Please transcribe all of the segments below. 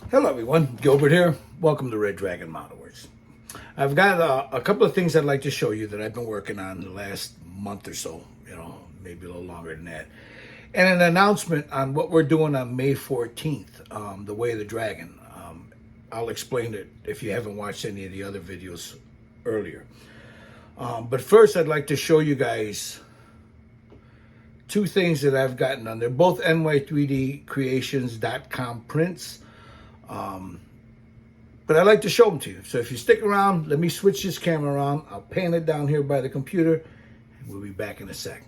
Hello everyone, Gilbert here. Welcome to Red Dragon Model Works. I've got a couple of things I'd like to show you that I've been working on the last month or so, maybe a little longer than that. And an announcement on what we're doing on May 14th, the Way of the Dragon. I'll explain it if you haven't watched any of the other videos earlier. But first I'd like to show you guys two things that I've gotten on. They're both ny3dcreations.com prints. But I like to show them to you. So if you stick around, let me switch this camera around. I'll pan it down here by the computer, and we'll be back in a sec.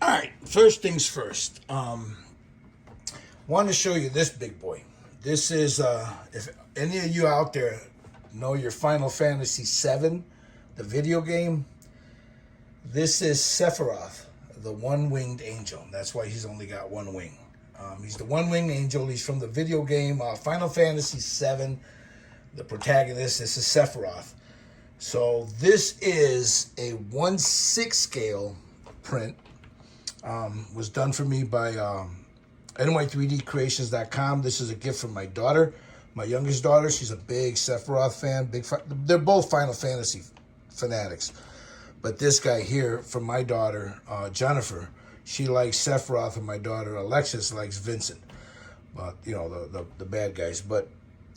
All right, first things first. Want to show you this big boy. This is, if any of you out there know your Final Fantasy VII, the video game, this is Sephiroth, the one-winged angel. That's why he's only got one wing. He's the one-winged angel. He's from the video game Final Fantasy VII. The protagonist, this is Sephiroth. So this is a 1/6 scale print. Was done for me by ny3dcreations.com. This is a gift from my daughter, my youngest daughter. She's a big Sephiroth fan. They're both Final Fantasy fanatics. But this guy here from my daughter, Jennifer, she likes Sephiroth, and my daughter Alexis likes Vincent. But, you know, the bad guys. But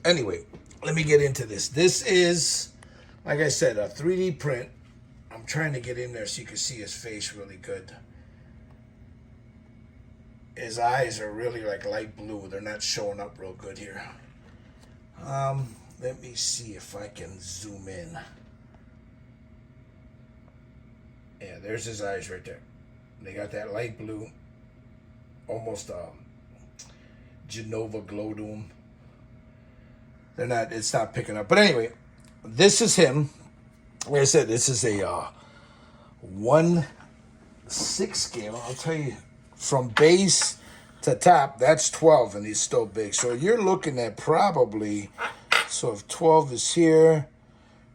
anyway, let me get into this. This is, like I said, a 3D print. I'm trying to get in there so you can see his face really good. His eyes are really like light blue. They're not showing up real good here. Let me see if I can zoom in. Yeah, there's his eyes right there. They got that light blue, almost Genova glow to them. It's not picking up. But anyway, this is him. Like I said, this is a 1/6 scale. I'll tell you, from base to top, that's 12, and he's still big. So you're looking at probably, so if 12 is here,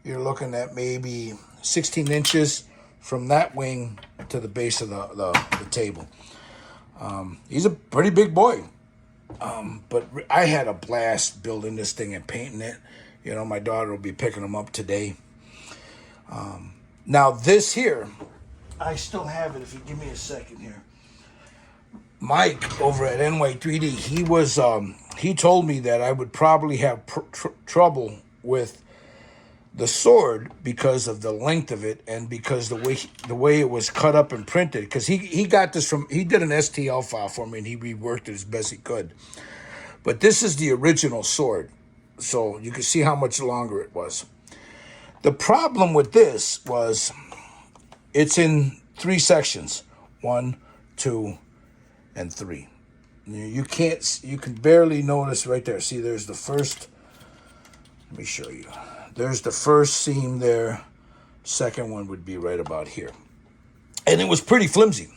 you're looking at maybe 16 inches from that wing to the base of the table. He's a pretty big boy. But I had a blast building this thing and painting it. You know, my daughter will be picking them up today. Now this here, I still have it if you give me a second here. Mike over at NY3D, he told me that I would probably have trouble with the sword because of the length of it and because the way it was cut up and printed. Because he got this he did an STL file for me and he reworked it as best he could. But this is the original sword, so you can see how much longer it was. The problem with this was it's in 3 sections, 1, 2, and 3. You can barely notice right there. See, there's the first. Let me show you. There's the first seam there. Second one would be right about here. And it was pretty flimsy.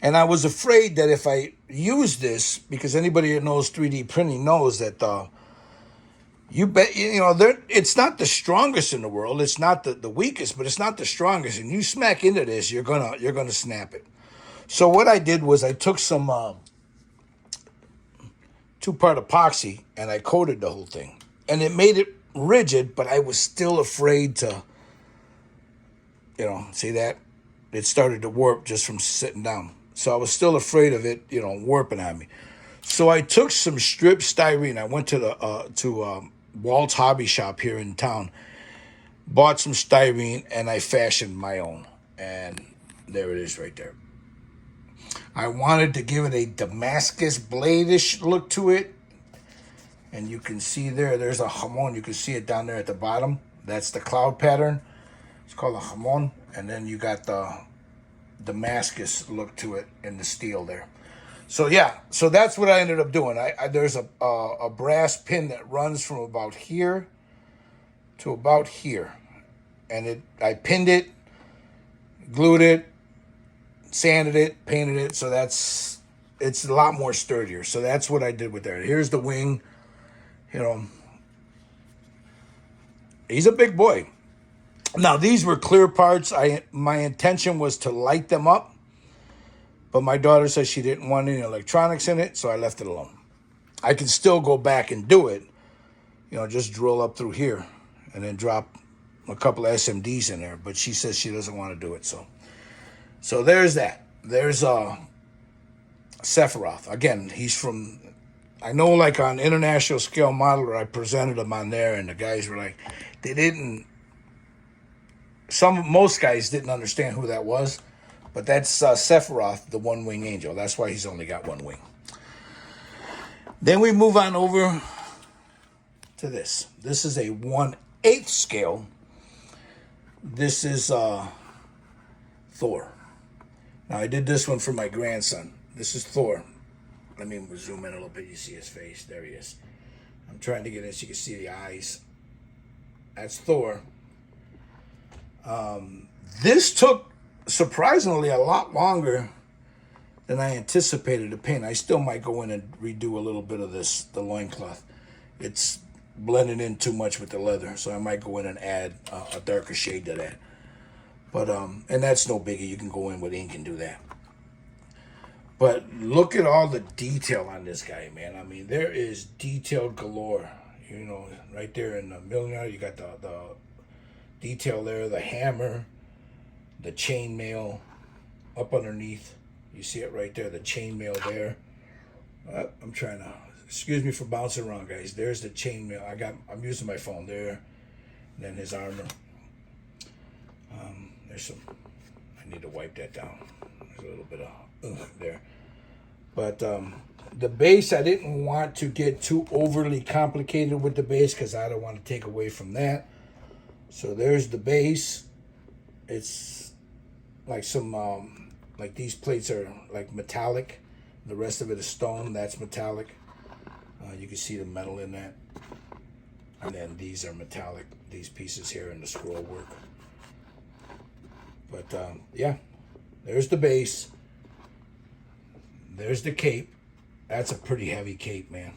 And I was afraid that if I use this, because anybody that knows 3D printing knows that it's not the strongest in the world. It's not the weakest, but it's not the strongest. And you smack into this, you're gonna snap it. So what I did was I took some 2-part epoxy and I coated the whole thing. And it made it rigid, but I was still afraid to, see that? It started to warp just from sitting down. So I was still afraid of it, warping on me. So I took some strip styrene. I went to Walt's Hobby Shop here in town, bought some styrene, and I fashioned my own. And there it is right there. I wanted to give it a Damascus blade-ish look to it. And you can see there's a hamon. You can see it down there at the bottom. That's the cloud pattern. It's called a hamon. And then you got the Damascus look to it in the steel there. So yeah, so that's what I ended up doing. There's a brass pin that runs from about here to about here. And I pinned it, glued it, sanded it, painted it. So it's a lot more sturdier. So that's what I did with that. Here's the wing. He's a big boy. Now, these were clear parts. My intention was to light them up, but my daughter said she didn't want any electronics in it, so I left it alone. I can still go back and do it. You know, just drill up through here and then drop a couple of SMDs in there. But she says she doesn't want to do it. So there's that. There's Sephiroth. Again, he's from, I know like on International Scale Modeler, I presented him on there and the guys were like, they didn't, most guys didn't understand who that was. But that's Sephiroth, the one-wing angel. That's why he's only got one wing. Then we move on over to this. This is a 1/8 scale. This is Thor. Now, I did this one for my grandson. This is Thor. Let me zoom in a little bit. You see his face. There he is. I'm trying to get in so you can see the eyes. That's Thor. This took surprisingly a lot longer than I anticipated to paint. I still might go in and redo a little bit of this, the loincloth. It's blending in too much with the leather, so I might go in and add a darker shade to that. But and that's no biggie. You can go in with ink and do that. But look at all the detail on this guy, man. I mean, there is detailed galore. You know, right there in the millionaire, you got the detail there, the hammer, the chainmail up underneath. You see it right there, the chainmail there. I'm trying to, excuse me for bouncing around, guys. There's the chainmail. I'm using my phone there. And then his armor. There's some, I need to wipe that down. There's a little bit of there. But the base, I didn't want to get too overly complicated with the base because I don't want to take away from that. So there's the base. It's like some, like these plates are like metallic. The rest of it is stone. That's metallic. You can see the metal in that. And then these are metallic. These pieces here in the scroll work. But yeah, there's the base. There's the cape. That's a pretty heavy cape, man.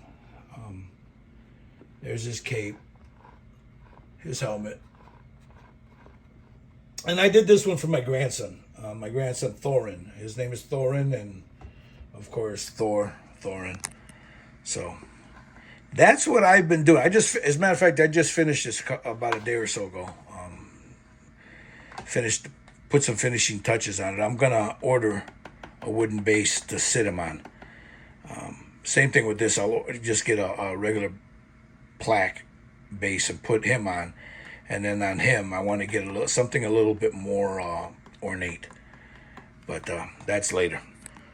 There's his cape. His helmet. And I did this one for my grandson. My grandson, Thorin. His name is Thorin, and of course, Thorin. So that's what I've been doing. As a matter of fact, I just finished this about a day or so ago. Put some finishing touches on it. I'm gonna order a wooden base to sit him on. Same thing with this. I'll just get a regular plaque base and put him on. And then on him, I want to get something a little bit more ornate. But that's later.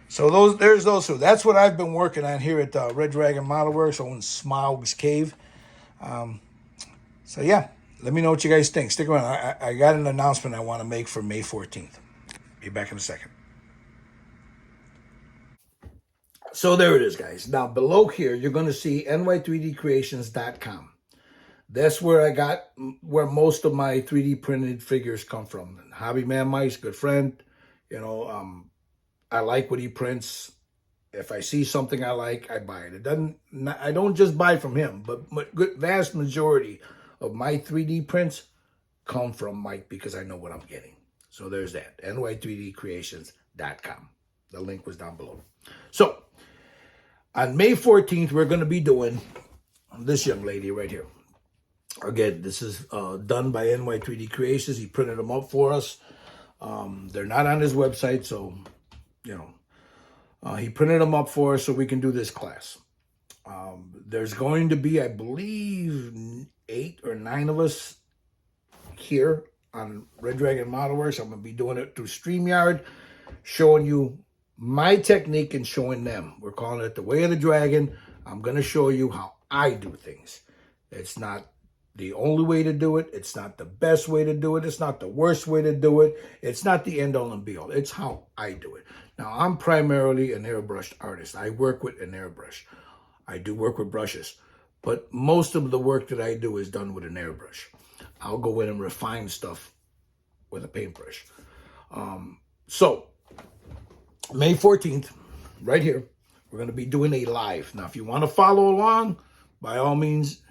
So there's those two. That's what I've been working on here at Red Dragon Model Works on Smaug's Cave. So yeah, let me know what you guys think. Stick around. I got an announcement I want to make for May 14th. Be back in a second. So there it is, guys. Now below here, you're going to see ny3dcreations.com. That's where most of my 3D printed figures come from. Hobby Man Mike's good friend. You know, I like what he prints. If I see something I like, I buy it. I don't just buy from him, but vast majority of my 3D prints come from Mike because I know what I'm getting. So there's that. ny3dcreations.com. The link was down below. So on May 14th, we're going to be doing this young lady right here. Again, this is done by NY3D Creations. He printed them up for us. They're not on his website, so, you know. He printed them up for us so we can do this class. There's going to be, I believe, 8 or 9 of us here on Red Dragon Model Works. I'm going to be doing it through StreamYard, showing you my technique and showing them. We're calling it the Way of the Dragon. I'm going to show you how I do things. It's not the only way to do it. It's not the best way to do it. It's not the worst way to do it. It's not the end all and be all. It's how I do it. Now, I'm primarily an airbrush artist. I work with an airbrush. I do work with brushes, but most of the work that I do is done with an airbrush. I'll go in and refine stuff with a paintbrush. So, May 14th, right here, we're going to be doing a live. Now, if you want to follow along, by all means,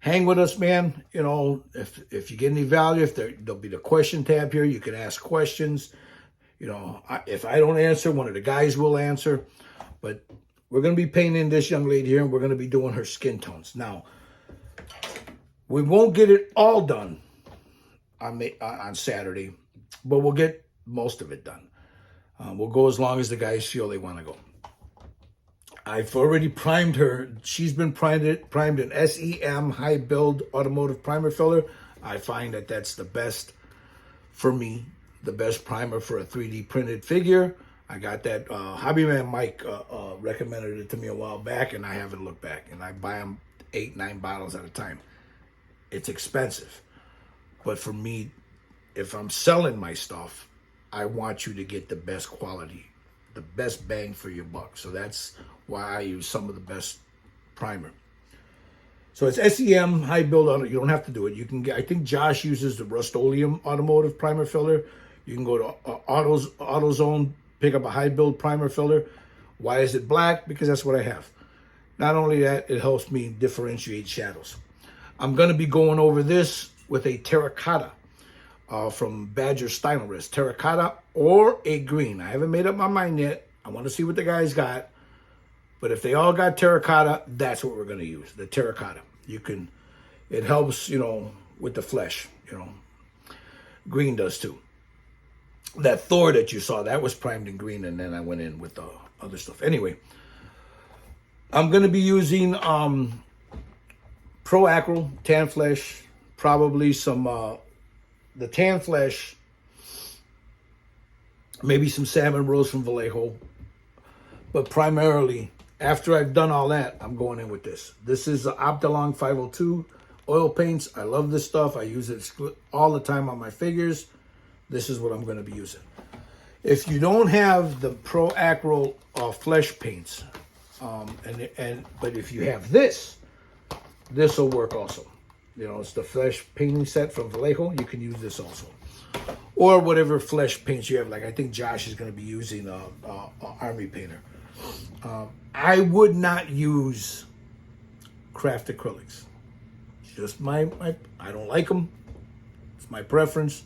hang with us, man. You know, if you get any value, there'll be the question tab here. You can ask questions. You know, if I don't answer, one of the guys will answer. But we're going to be painting this young lady here, and we're going to be doing her skin tones. Now, we won't get it all done on Saturday, but we'll get most of it done. We'll go as long as the guys feel they want to go. I've already primed her. She's been primed in SEM high build automotive primer filler. I find that that's the best for me, the best primer for a 3D printed figure. I got that. Hobbyman Mike recommended it to me a while back, and I haven't looked back. And I buy them 8-9 bottles at a time. It's expensive, but for me, if I'm selling my stuff, I want you to get the best quality, the best bang for your buck. So that's why I use some of the best primer. So it's SEM high build auto. You don't have to do it. You can get. I think Josh uses the Rust-Oleum automotive primer filler. You can go to AutoZone, pick up a high build primer filler. Why is it black? Because that's what I have. Not only that, it helps me differentiate shadows. I'm going to be going over this with a terracotta from Badger Stylist. Terracotta or a green. I haven't made up my mind yet. I want to see what the guys got. But if they all got terracotta, that's what we're going to use, the terracotta. It helps, with the flesh, Green does too. That Thor that you saw, that was primed in green, and then I went in with the other stuff. Anyway, I'm going to be using Pro Acryl, Tan Flesh, probably some, the Tan Flesh, maybe some Salmon Rose from Vallejo, but primarily, after I've done all that, I'm going in with this. This is the Optelon 502 oil paints. I love this stuff. I use it all the time on my figures. This is what I'm going to be using. If you don't have the Pro Acryl flesh paints, but if you have this will work also. It's the flesh painting set from Vallejo. You can use this also. Or whatever flesh paints you have. Like I think Josh is going to be using a Army Painter. I would not use craft acrylics. Just I don't like them. It's my preference.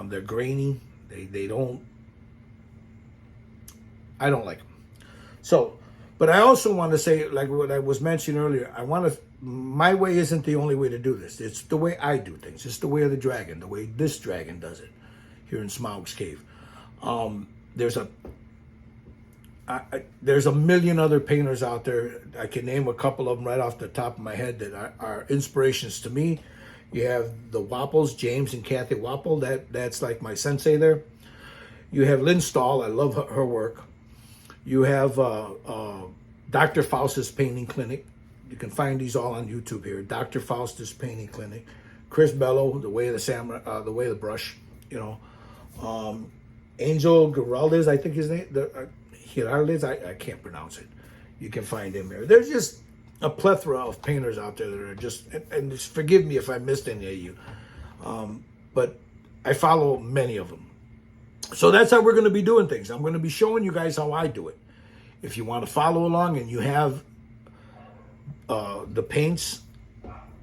They're grainy. I don't like them. So, but I also want to say, like what I was mentioning earlier, my way isn't the only way to do this. It's the way I do things. It's the way of the dragon, the way this dragon does it here in Smaug's Cave. There's a million other painters out there. I can name a couple of them right off the top of my head that are inspirations to me. You have the Wapples, James and Kathy Wapple. That's like my sensei there. You have Lynn Stahl. I love her work. You have Dr. Faustus Painting Clinic. You can find these all on YouTube here. Dr. Faustus Painting Clinic. Chris Bello, The Way of the Samurai, The Way of the Brush. Angel Giraldez, I think his name. Giraldez, I can't pronounce it. You can find him here. There's just a plethora of painters out there that are just, and just forgive me if I missed any of you, but I follow many of them. So that's how we're going to be doing things. I'm going to be showing you guys how I do it. If you want to follow along and you have the paints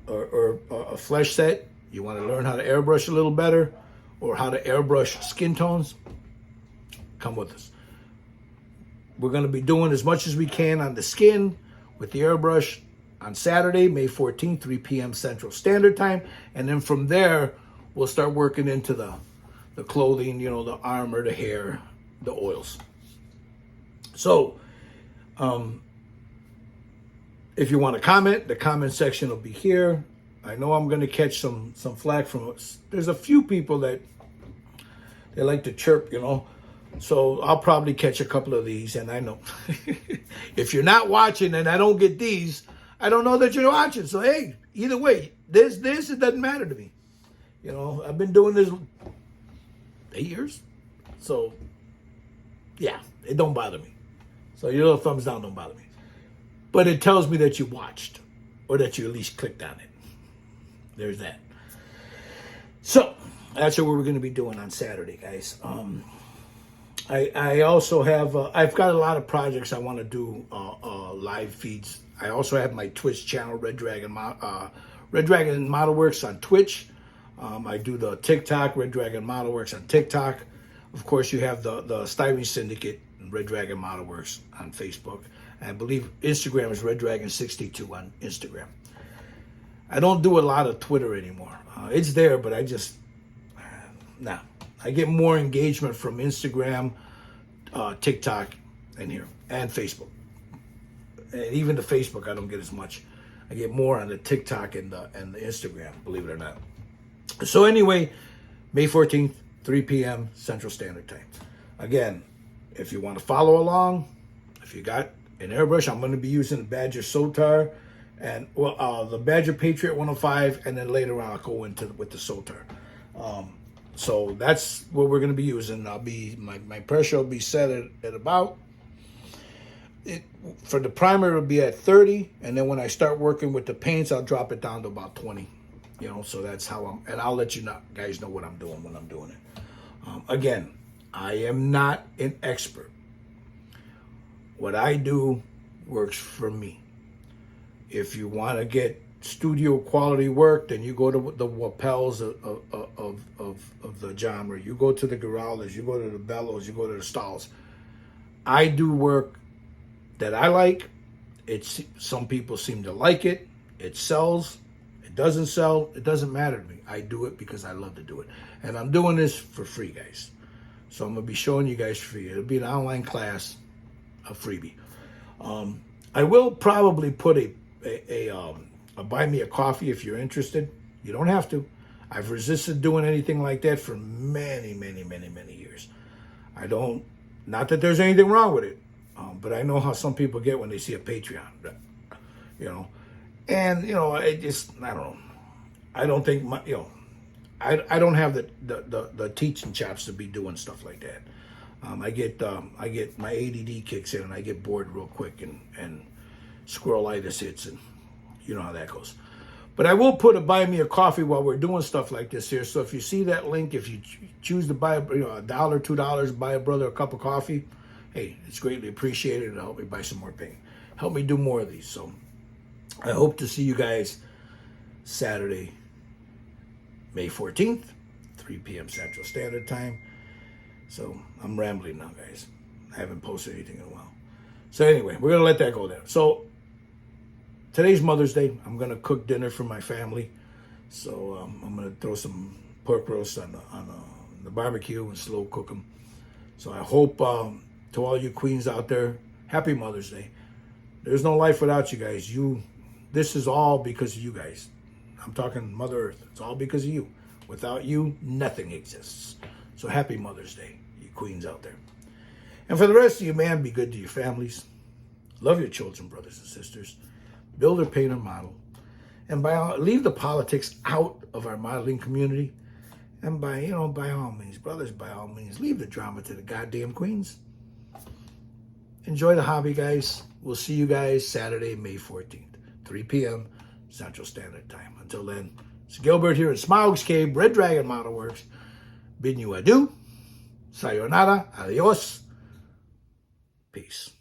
or a flesh set, you want to learn how to airbrush a little better or how to airbrush skin tones, come with us. We're going to be doing as much as we can on the skin with the airbrush on Saturday, May 14th, 3 p.m. Central Standard Time. And then from there, we'll start working into the clothing, the armor, the hair, the oils. So, if you want to comment, the comment section will be here. I know I'm going to catch some flack from us. There's a few people that they like to chirp, So I'll probably catch a couple of these, and I know if you're not watching and I don't get these, I don't know that you're watching. So hey, either way, this it doesn't matter to me. I've been doing this 8 years, so yeah, it don't bother me. So your little thumbs down don't bother me, but it tells me that you watched or that you at least clicked on it. There's that. So that's what we're going to be doing on Saturday, guys. I also have, I've got a lot of projects I want to do, live feeds. I also have my Twitch channel, Red Dragon Model Works on Twitch. I do the TikTok, Red Dragon Model Works on TikTok. Of course, you have the Styrene Syndicate, Red Dragon Model Works on Facebook. I believe Instagram is Red Dragon 62 on Instagram. I don't do a lot of Twitter anymore. It's there, but I just, nah. I get more engagement from Instagram, TikTok, and here, and Facebook. And even the Facebook, I don't get as much. I get more on the TikTok and the Instagram, believe it or not. So anyway, May 14th, 3 p.m. Central Standard Time. Again, if you want to follow along, if you got an airbrush, I'm going to be using the Badger Sotar and the Badger Patriot 105, and then later on I'll go into with the Sotar. So that's what we're going to be using. I'll be my pressure will be set at about for the primer it'll be at 30, and then when I start working with the paints, I'll drop it down to about 20. You know, so that's how and I'll let you guys know what I'm doing when I'm doing it. Again, I am not an expert. What I do works for me. If you want to get studio quality work, then you go to the lapels of the genre. You go to the Geraldas, you go to the Bellows, you go to the Stahls. I do work that I like. Some people seem to like it. It sells. It doesn't sell. It doesn't matter to me. I do it because I love to do it. And I'm doing this for free, guys. So I'm going to be showing you guys free. It'll be an online class, a freebie. I will probably put a buy me a coffee if you're interested. You don't have to. I've resisted doing anything like that for many, many, many, many years. I don't, not that there's anything wrong with it, but I know how some people get when they see a Patreon, you know. And, you know, I don't know. I don't think, I don't have the teaching chops to be doing stuff like that. I get my ADD kicks in and I get bored real quick and squirrelitis hits, and you know how that goes. But I will put a buy me a coffee while we're doing stuff like this here. So if you see that link, if you choose to buy $1, $2, buy a brother a cup of coffee, hey, it's greatly appreciated. It'll help me buy some more paint. Help me do more of these. So I hope to see you guys Saturday, May 14th, 3 p.m. Central Standard Time. So I'm rambling now, guys. I haven't posted anything in a while. So anyway, we're going to let that go there. So today's Mother's Day. I'm going to cook dinner for my family. So I'm going to throw some pork roast on the barbecue and slow cook them. So I hope to all you queens out there, happy Mother's Day. There's no life without you guys. This is all because of you guys. I'm talking Mother Earth. It's all because of you. Without you, nothing exists. So happy Mother's Day, you queens out there. And for the rest of you, man, be good to your families. Love your children, brothers and sisters. Build or paint or model. And leave the politics out of our modeling community. And by all means, brothers, by all means, leave the drama to the goddamn queens. Enjoy the hobby, guys. We'll see you guys Saturday, May 14th, 3 p.m. Central Standard Time. Until then, it's Gilbert here at Smiles Cave, Red Dragon Model Works. Bidding you adieu. Sayonara. Adios. Peace.